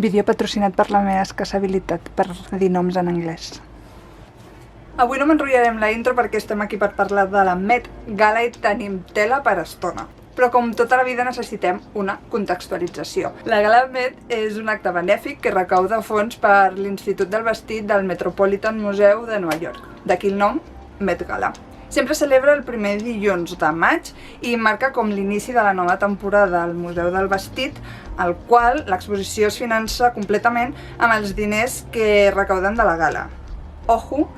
Vídeo patrocinat per la meva escassa habilitat per dir noms en anglès. Avui no m'enrotllarem la intro perquè estem aquí per parlar de la Met Gala i tenim tela per estona. Però com tota la vida necessitem una contextualització. La Gala Met és un acte benèfic que recauda fons per l'Institut del Vestit del Metropolitan Museum de Nova York. D'aquí el nom, Met Gala. Sempre celebra el primer dilluns de maig i marca com l'inici de la nova temporada al Museu del Vestit, al qual l'exposició es finança completament amb els diners que recauden de la gala. Ojo,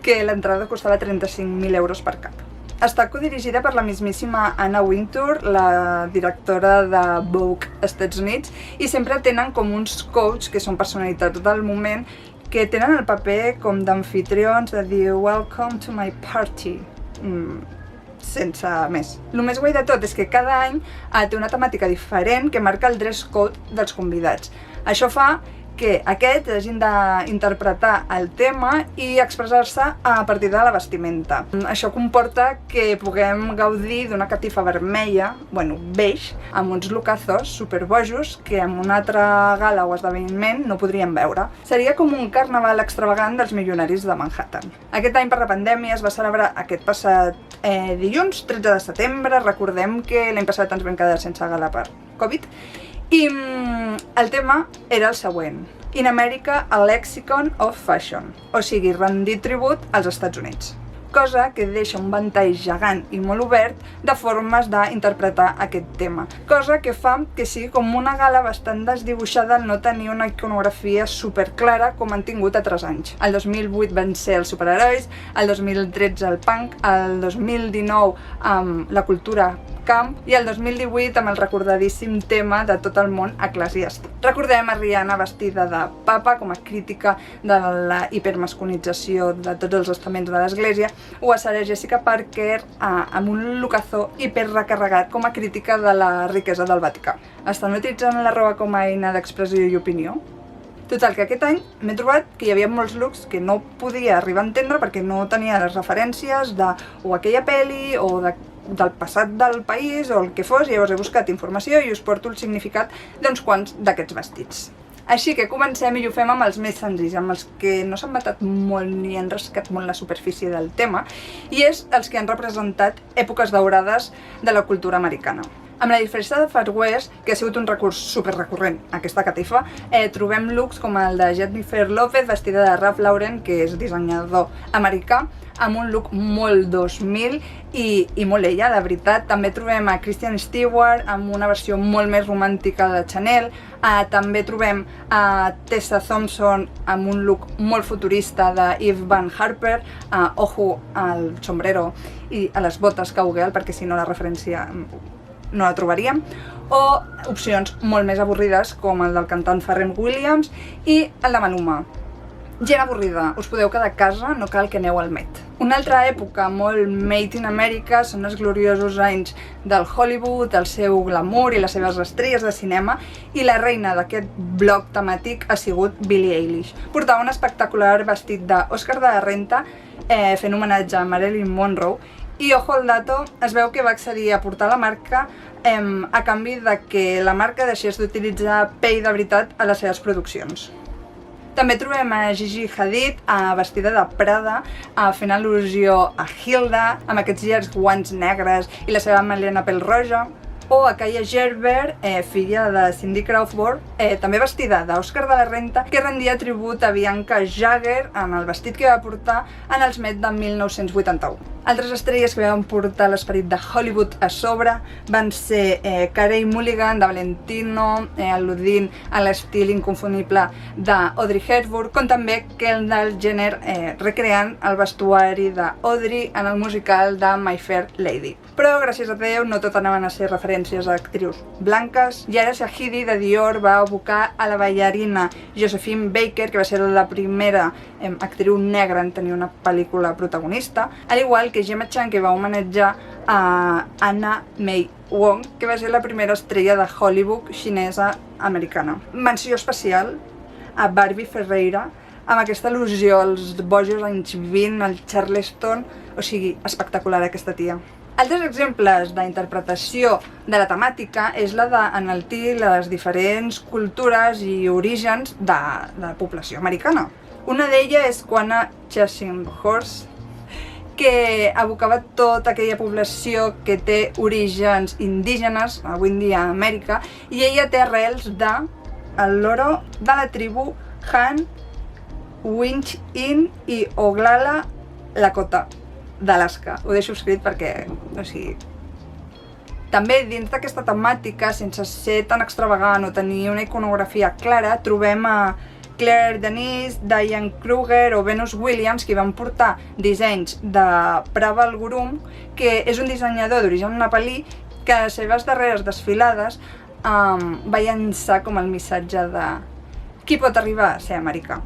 que l'entrada costava 35.000 euros per cap. Està codirigida per la mismíssima Anna Wintour, la directora de Vogue Estats Units, i sempre tenen com uns coach, que són personalitats del moment, que tenen el paper com d'amfitrions, de dir "Welcome to my party", sense més. El més guai de tot és que cada any té una temàtica diferent que marca el dress code dels convidats. Això fa que aquests hagin d'interpretar el tema i expressar-se a partir de la vestimenta. Això comporta que puguem gaudir d'una catifa vermella, beige, amb uns lookazos superbojos que en una altra gala o esdeveniment no podríem veure. Seria com un carnaval extravagant dels milionaris de Manhattan. Aquest any per la pandèmia es va celebrar aquest passat dilluns, 13 de setembre. Recordem que l'any passat ens vam quedar sense gala per Covid. I el tema era el següent: In America, a Lexicon of Fashion, o sigui, rendir tribut als Estats Units. Cosa que deixa un ventall gegant i molt obert de formes d'interpretar aquest tema. Cosa que fa que sigui com una gala bastant desdibuixada al no tenir una iconografia superclara com han tingut altres anys. El 2008 van ser els superherois, el 2013 el punk, el 2019 amb la cultura camp i el 2018 amb el recordadíssim tema de tot el món eclesiàstic. Recordem a Rihanna vestida de papa com a crítica de la hipermasculinització de tots els estaments de l'església, o a Sarah Jessica Parker amb un lookazó hiperrecarregat com a crítica de la riquesa del Vaticà. Estan utilitzant la roba com a eina d'expressió i opinió? Total, que aquest any m'he trobat que hi havia molts looks que no podia arribar a entendre perquè no tenia les referències de o aquella pel·li o del passat del país o el que fos, i llavors he buscat informació i us porto el significat d'uns quants d'aquests vestits. Així que comencem i ho fem amb els més senzills, amb els que no s'han batat molt ni han rascat molt la superfície del tema, i és els que han representat èpoques daurades de la cultura americana. Amb la diferència de Far West, que ha sigut un recurs superrecurrent a aquesta catifa, trobem looks com el de Jennifer Lopez vestida de Ralph Lauren, que és dissenyador americà, amb un look molt 2000 i molt ella, de veritat. També trobem a Kristen Stewart amb una versió molt més romàntica de Chanel. També trobem a Tessa Thompson amb un look molt futurista de Eve Van Harper. Ojo al sombrero i a les botes cowgirl, perquè si no la referència no la trobaríem, o opcions molt més avorrides com el del cantant Pharrell Williams i el de Maluma. Gent avorrida, us podeu quedar a casa, no cal que aneu al Met. Una altra època molt made in America són els gloriosos anys del Hollywood, el seu glamour i les seves estrelles de cinema, i la reina d'aquest bloc temàtic ha sigut Billie Eilish. Portava un espectacular vestit d'Oscar de la Renta fent homenatge a Marilyn Monroe, i ojo al dato, es veu que va accedir a portar la marca a canvi de que la marca deixés d'utilitzar pell de veritat a les seves produccions. També trobem a Gigi Hadid vestida de Prada, fent al·lusió a Hilda, amb aquests llargs guants negres i la seva melena pèl-roja, o a Kaia Gerber, filla de Cindy Crawford, també vestida d'Oscar de la Renta, que rendia tribut a Bianca Jagger en el vestit que va portar en els Met de 1981. Altres estrelles que van portar l'esperit de Hollywood a sobre van ser Carey Mulligan de Valentino, al·ludint a l'estil inconfonible d'Audrey Hepburn, com també Kendall Jenner recreant el vestuari d'Audrey en el musical de My Fair Lady. Però, gràcies a Déu, no tot anaven a ser referències a actrius blanques. Yara Shahidi de Dior va abocar a la ballarina Josephine Baker, que va ser la primera actriu negra en tenir una pel·lícula protagonista, al igual que Gemma Chan, que va homenatjar a Anna May Wong, que va ser la primera estrella de Hollywood xinesa americana. Menció especial a Barbie Ferreira, amb aquesta al·lusió als bojos anys 20, al Charleston, o sigui, espectacular aquesta tia. Altres exemples d'interpretació de la temàtica és la d'enaltir les diferents cultures i orígens de la població americana. Una d'elles és Quanah Chasing Horse, que evocava tota aquella població que té orígens indígenes, avui en dia a Amèrica, i ella té arrels del loro de la tribu Han, Winch-In i Oglala Lakota d'Alaska. Ho deixo escrit perquè, També dins d'aquesta temàtica, sense ser tan extravagant o tenir una iconografia clara, trobem a Claire Denis, Diane Kruger o Venus Williams, que van portar dissenys de Praval Gurum, que és un dissenyador d'origen nepalí que a les seves darreres desfilades va llançar com el missatge de qui pot arribar a ser americà.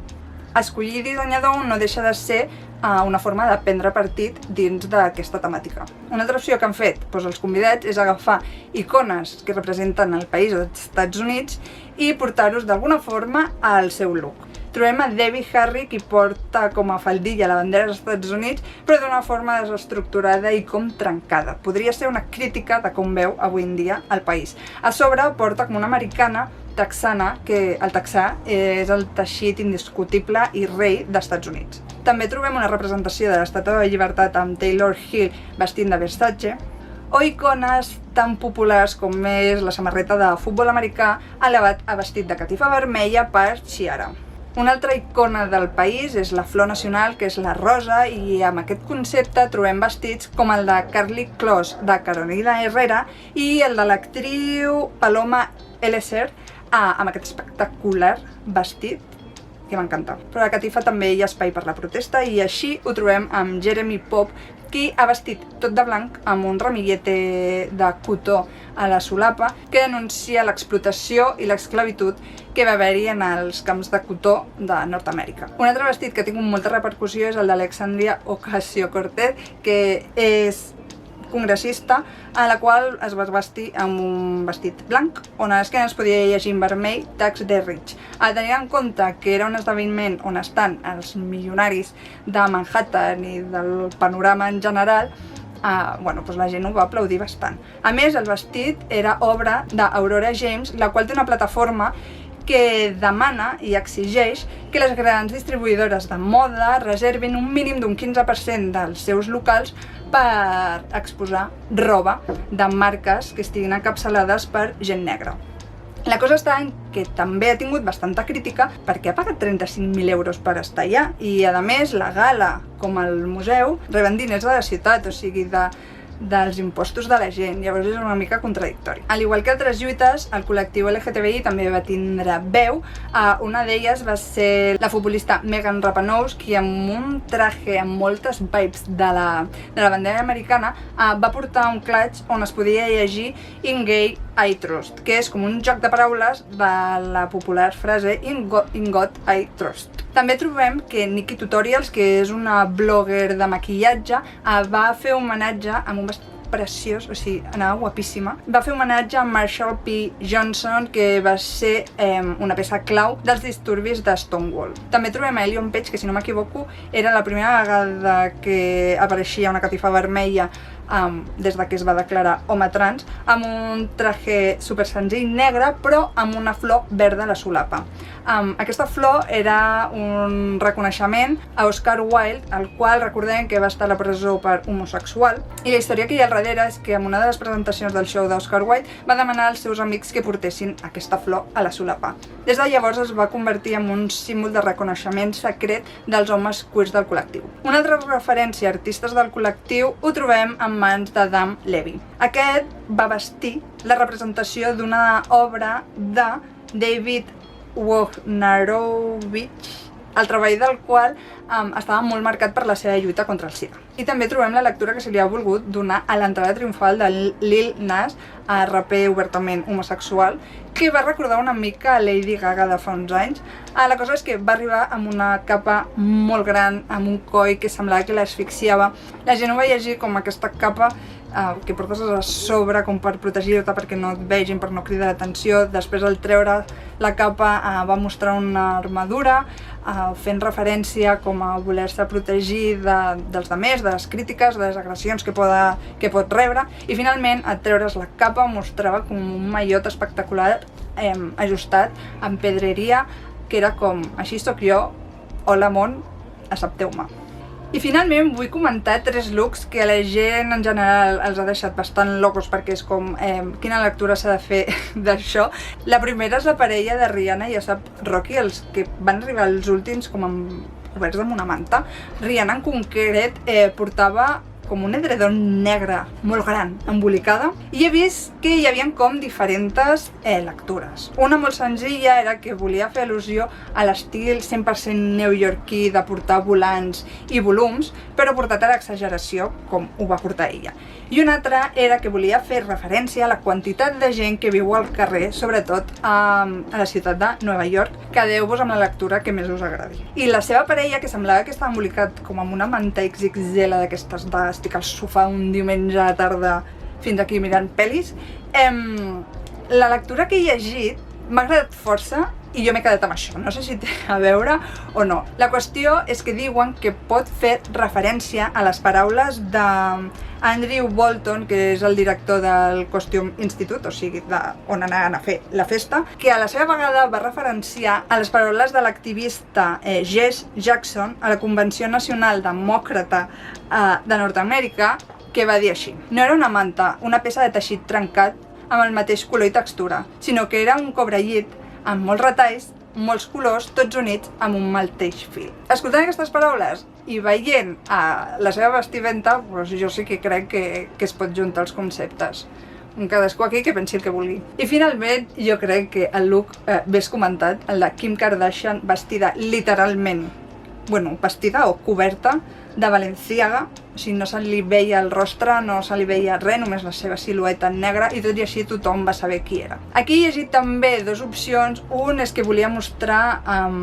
Escollir dissenyador no deixa de ser una forma de prendre partit dins d'aquesta temàtica. Una altra opció que han fet els convidats és agafar icones que representen el país dels Estats Units i portar-los d'alguna forma al seu look. Trobem a Debbie Harry, qui porta com a faldilla la bandera dels Estats Units, però d'una forma desestructurada i com trencada. Podria ser una crítica de com veu avui en dia el país. A sobre porta com una americana texana, que el texà és el teixit indiscutible i rei dels Estats Units. També trobem una representació de l'Estàtua de Llibertat amb Taylor Hill vestint de Versace, o icones tan populars com és la samarreta de futbol americà elevat a vestit de catifa vermella per Ciara. Una altra icona del país és la flor nacional, que és la rosa, i amb aquest concepte trobem vestits com el de Carly Close de Carolina Herrera i el de l'actriu Paloma Eliezer amb aquest espectacular vestit que m'encanta. Però a la catifa també hi ha espai per la protesta i així ho trobem amb Jeremy Pop, qui ha vestit tot de blanc amb un ramillete de cotó a la solapa que denuncia l'explotació i l'esclavitud que va haver-hi en els camps de cotó de Nord-Amèrica. Un altre vestit que ha tingut molta repercussió és el d'Alexandria Ocasio-Cortez, que és congressista, a la qual es va vestir amb un vestit blanc on a l'esquena es podia llegir en vermell Tax the Rich. A tenir en compte que era un esdeveniment on estan els milionaris de Manhattan i del panorama en general, la gent ho va aplaudir bastant. A més, el vestit era obra d'Aurora James, la qual té una plataforma que demana i exigeix que les grans distribuïdores de moda reservin un mínim d'un 15% dels seus locals per exposar roba de marques que estiguin encapçalades per gent negra. La cosa està en que també ha tingut bastanta crítica perquè ha pagat 35.000 euros per estar allà i, a més, la gala, com el museu, reben diners de la ciutat, o sigui, dels impostos de la gent, llavors és una mica contradictori. Al igual que altres lluites, el col·lectiu LGTBI també va tindre veu. Una d'elles va ser la futbolista Megan Rapinoe, qui amb un traje amb moltes vibes de la bandera americana va portar un clutch on es podia llegir In Gay I Trust, que és com un joc de paraules de la popular frase In God I Trust. També trobem que Nikki Tutorials, que és una blogger de maquillatge, va fer homenatge amb un vestit preciós, o sigui, anava guapíssima. Va fer homenatge a Marshall P. Johnson, que va ser una peça clau dels disturbis de Stonewall. També trobem a Ellen Page, que si no m'equivoco era la primera vegada que apareixia una catifa vermella des que es va declarar home trans, amb un traje super senzill negre, però amb una flor verda a la solapa. Aquesta flor era un reconeixement a Oscar Wilde, el qual recordem que va estar a la presó per homosexual, i la història que hi ha al darrere és que en una de les presentacions del show d'Oscar Wilde va demanar als seus amics que portessin aquesta flor a la solapa. Des de llavors es va convertir en un símbol de reconeixement secret dels homes queers del col·lectiu. Una altra referència a artistes del col·lectiu ho trobem en mans d'Adam Levy. Aquest va vestir la representació d'una obra de David Wojnarowicz, el treball del qual estava molt marcat per la seva lluita contra el SIDA. I també trobem la lectura que se li ha volgut donar a l'entrada triomfal de Lil Nas, raper obertament homosexual, que va recordar una mica a Lady Gaga de fa uns anys. La cosa és que va arribar amb una capa molt gran, amb un coll que semblava que l'asfixiava. La gent ho va llegir com aquesta capa que portes a sobre com per protegir-te perquè no et vegin, per no cridar l'atenció. Després al treure la capa va mostrar una armadura, fent referència com a voler-se protegir dels demés, de les crítiques, de les agressions que pot rebre. I finalment, al treure's la capa, mostrava com un mallot espectacular ajustat amb pedreria, que era com, així sóc jo, hola món, accepteu-me. I finalment vull comentar 3 looks que a la gent en general els ha deixat bastant locos, perquè és com, quina lectura s'ha de fer d'això. La primera és la parella de Rihanna i A$AP Rocky, els que van arribar els últims com coberts amb una manta. Rihanna en concret portava com un edredon negre molt gran, embolicada, i he vist que hi havia com diferents lectures. Una molt senzilla era que volia fer al·lusió a l'estil 100% neoyorquí de portar volants i volums, però portat a l'exageració, com ho va portar ella. I una altra era que volia fer referència a la quantitat de gent que viu al carrer, sobretot a la ciutat de Nova York. Quedeu-vos amb la lectura que més us agradi. I la seva parella, que semblava que estava embolicat com amb una manta XXL d'aquestes d'estic al sofà un diumenge a la tarda fins aquí mirant pel·lis, la lectura que he llegit m'ha agradat força i jo m'he quedat amb això. No sé si té a veure o no. La qüestió és que diuen que pot fer referència a les paraules d'Andrew Bolton, que és el director del Costume Institute, o sigui, on anaven a fer la festa, que a la seva vegada va referenciar a les paraules de l'activista Jesse Jackson a la Convenció Nacional Demòcrata de Nord-Amèrica, que va dir així: no era una manta, una peça de teixit trencat amb el mateix color i textura, sinó que era un cobrellit amb molts retalls, molts colors, tots units amb un mateix fil. Escoltant aquestes paraules i veient la seva vestimenta, doncs jo sí que crec que es pot juntar els conceptes. Cadascú aquí que pensi el que vulgui. I finalment, jo crec que el look més comentat, el de Kim Kardashian vestida literalment, vestida o coberta de Balenciaga, o sigui, no se li veia el rostre, no se li veia res, només la seva silueta negra, i tot i així tothom va saber qui era. Aquí he llegit també 2 opcions. Un és que volia mostrar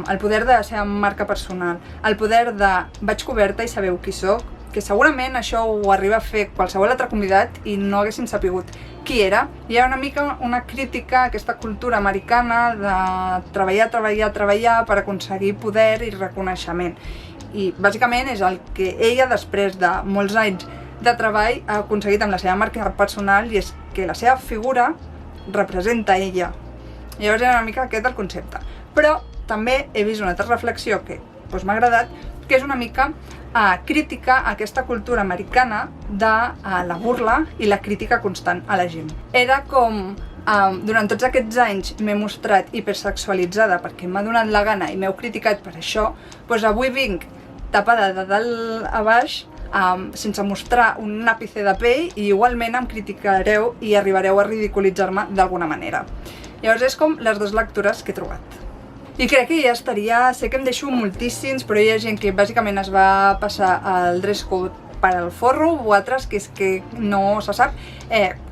el poder de la seva marca personal, el poder de vaig coberta i sabeu qui sóc, que segurament això ho arriba a fer qualsevol altre convidat i no haguéssim sapigut qui era. Hi ha una mica una crítica a aquesta cultura americana de treballar per aconseguir poder i reconeixement. I bàsicament és el que ella, després de molts anys de treball, ha aconseguit amb la seva marca personal, i és que la seva figura representa ella. Llavors era una mica aquest el concepte. Però també he vist una altra reflexió que m'ha agradat, que és una mica crítica a aquesta cultura americana de la burla i la crítica constant a la gent. Era com, durant tots aquests anys m'he mostrat hipersexualitzada perquè m'ha donat la gana i m'heu criticat per això, doncs avui vinc tapada de dalt a baix, sense mostrar un àpice de pell, i igualment em criticareu i arribareu a ridiculitzar-me d'alguna manera. Llavors és com les 2 lectures que he trobat. I crec que ja estaria, sé que em deixo moltíssims, però hi ha gent que bàsicament es va passar el dress code per al forro, o altres que és que no se sap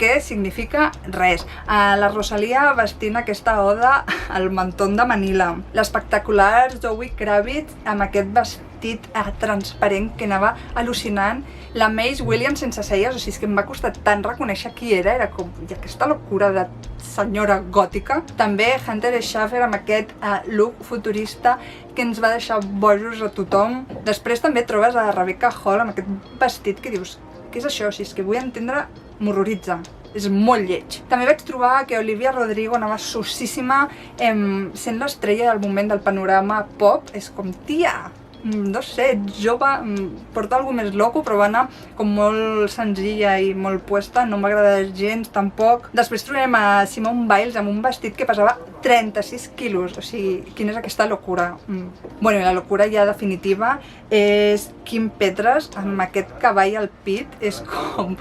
què significa res. La Rosalia vestint aquesta oda al mentón de Manila. L'espectacular Zoe Kravitz amb aquest vestit transparent que anava al·lucinant. La Maisie Williams sense celles, o sigui, és que em va costar tant reconèixer qui era com aquesta locura de senyora gòtica. També Hunter Schafer amb aquest look futurista que ens va deixar bojos a tothom. Després també trobes a Rebecca Hall amb aquest vestit que dius, què és això? O sigui, és que vull entendre, m'horroritza. És molt lleig. També vaig trobar que Olivia Rodrigo anava sossíssima, sent l'estrella del moment del panorama pop. És com, tia, no sé, jove, porta alguna més loco, però va anar com molt senzilla i molt puesta, no m'agrada gens tampoc. Després trobem a Simone Biles amb un vestit que pesava 36 quilos, o sigui, quina és aquesta locura? Bueno, i la locura ja definitiva és Kim Petras amb aquest cavall al pit, és com...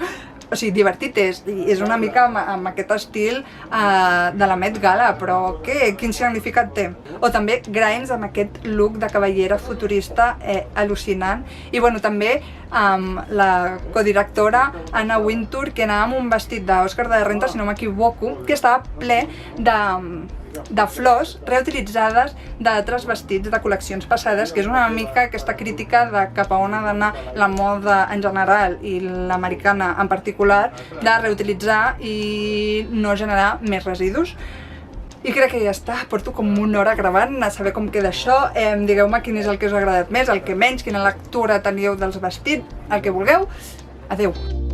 O sigui, divertit és una mica amb aquest estil de la Met Gala, però quin significat té? O també Grimes amb aquest look de cavallera futurista al·lucinant. I bueno, també la codirectora Anna Wintour, que anava amb un vestit d'Òscar de la Renta, si no m'equivoco, que estava ple de flors reutilitzades d'altres vestits de col·leccions passades, que és una mica aquesta crítica de cap a on ha d'anar la moda en general i l'americana en particular, de reutilitzar i no generar més residus. I crec que ja està, porto com una hora gravant a saber com queda això. Digueu-me quin és el que us ha agradat més, el que menys, quina lectura teníeu dels vestits, el que vulgueu. Adeu!